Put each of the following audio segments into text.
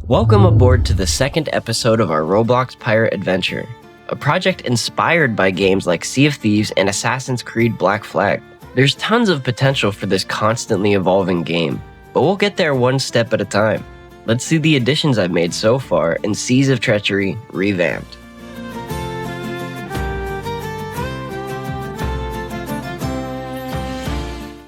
Welcome aboard to the second episode of our Roblox Pirate Adventure, a project inspired by games like Sea of Thieves and Assassin's Creed Black Flag. There's tons of potential for this constantly evolving game, but we'll get there one step at a time. Let's see the additions I've made so far in Seas of Treachery Revamped.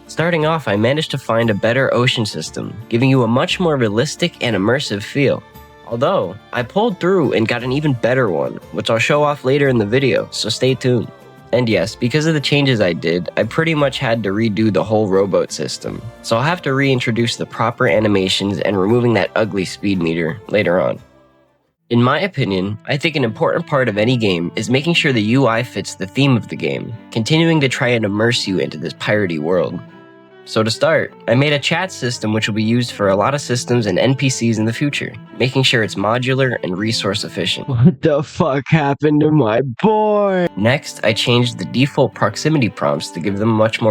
Starting off, I managed to find a better ocean system, giving you a much more realistic and immersive feel. Although, I pulled through and got an even better one, which I'll show off later in the video, so stay tuned. And yes, because of the changes I did, I pretty much had to redo the whole rowboat system, so I'll have to reintroduce the proper animations and removing that ugly speed meter later on. In my opinion, I think an important part of any game is making sure the UI fits the theme of the game, continuing to try and immerse you into this piratey world. So to start, I made a chat system which will be used for a lot of systems and NPCs in the future, making sure it's modular and resource efficient. What the fuck happened to my boy? Next, I changed the default proximity prompts to give them a much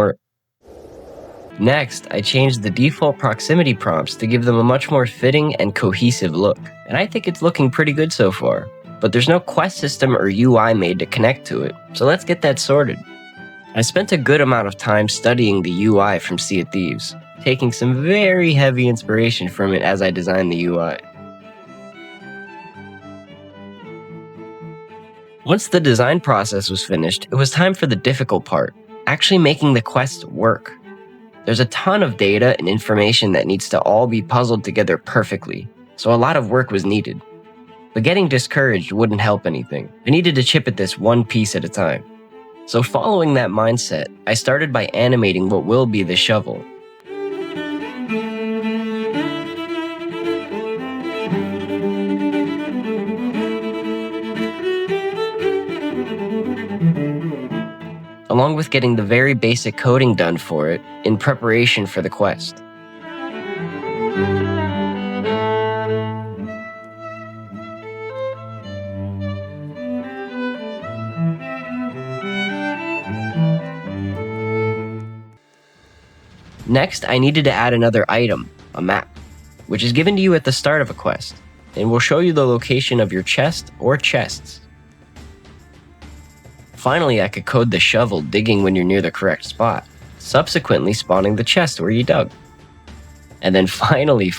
more fitting and cohesive look. And I think it's looking pretty good so far. But there's no quest system or UI made to connect to it, so let's get that sorted. I spent a good amount of time studying the UI from Sea of Thieves, taking some very heavy inspiration from it as I designed the UI. Once the design process was finished, it was time for the difficult part, actually making the quest work. There's a ton of data and information that needs to all be puzzled together perfectly, so a lot of work was needed. But getting discouraged wouldn't help anything. I needed to chip at this one piece at a time. So following that mindset, I started by animating what will be the shovel. Along with getting the very basic coding done for it in preparation for the quest. Next, I needed to add another item, a map, which is given to you at the start of a quest, and will show you the location of your chest or chests. Finally, I could code the shovel digging when you're near the correct spot, subsequently spawning the chest where you dug. And then finally,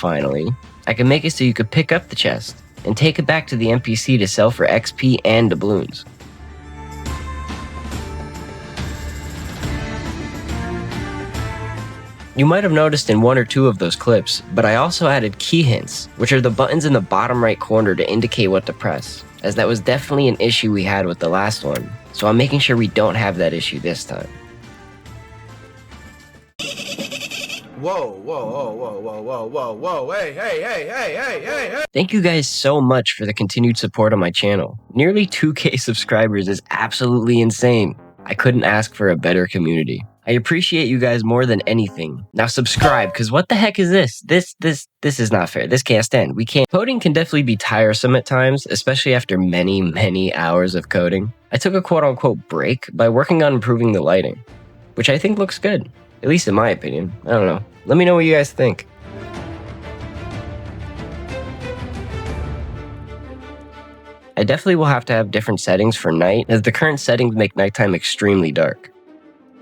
I can make it so you could pick up the chest and take it back to the NPC to sell for XP and doubloons. You might have noticed in one or two of those clips, but I also added key hints, which are the buttons in the bottom right corner to indicate what to press, as that was definitely an issue we had with the last one, so I'm making sure we don't have that issue this time. Whoa, hey. Thank you guys so much for the continued support on my channel. Nearly 2K subscribers is absolutely insane. I couldn't ask for a better community. I appreciate you guys more than anything. Now subscribe, because what the heck is this? This is not fair. This can't stand. We can't. Coding can definitely be tiresome at times, especially after many hours of coding. I took a quote-unquote break by working on improving the lighting, which I think looks good, at least in my opinion. I don't know. Let me know what you guys think. I definitely will have to have different settings for night, as the current settings make nighttime extremely dark.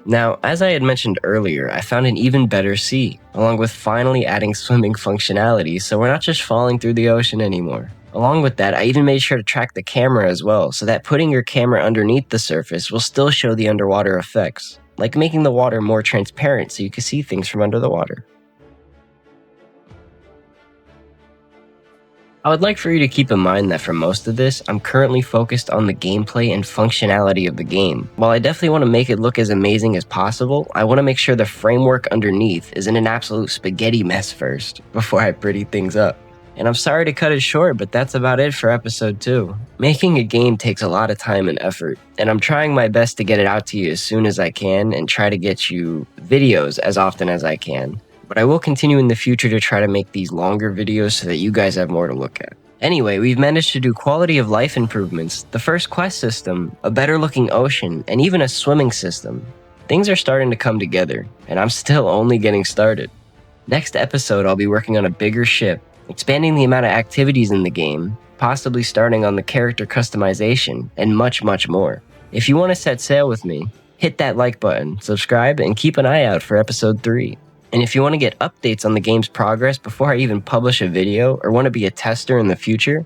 Now, as I had mentioned earlier, I found an even better sea, along with finally adding swimming functionality so we're not just falling through the ocean anymore. Along with that, I even made sure to track the camera as well, so that putting your camera underneath the surface will still show the underwater effects, like making the water more transparent so you can see things from under the water. I would like for you to keep in mind that for most of this, I'm currently focused on the gameplay and functionality of the game. While I definitely want to make it look as amazing as possible, I want to make sure the framework underneath isn't an absolute spaghetti mess first, before I pretty things up. And I'm sorry to cut it short, but that's about it for episode 2. Making a game takes a lot of time and effort, and I'm trying my best to get it out to you as soon as I can and try to get you videos as often as I can. But I will continue in the future to try to make these longer videos so that you guys have more to look at. Anyway, we've managed to do quality of life improvements, the first quest system, a better looking ocean, and even a swimming system. Things are starting to come together, and I'm still only getting started. Next episode, I'll be working on a bigger ship, expanding the amount of activities in the game, possibly starting on the character customization, and much, much more. If you want to set sail with me, hit that like button, subscribe, and keep an eye out for episode 3. And if you want to get updates on the game's progress before I even publish a video or want to be a tester in the future,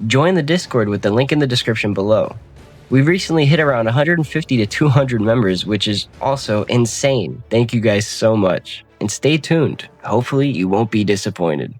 join the Discord with the link in the description below. We've recently hit around 150 to 200 members, which is also insane. Thank you guys so much. And stay tuned. Hopefully you won't be disappointed.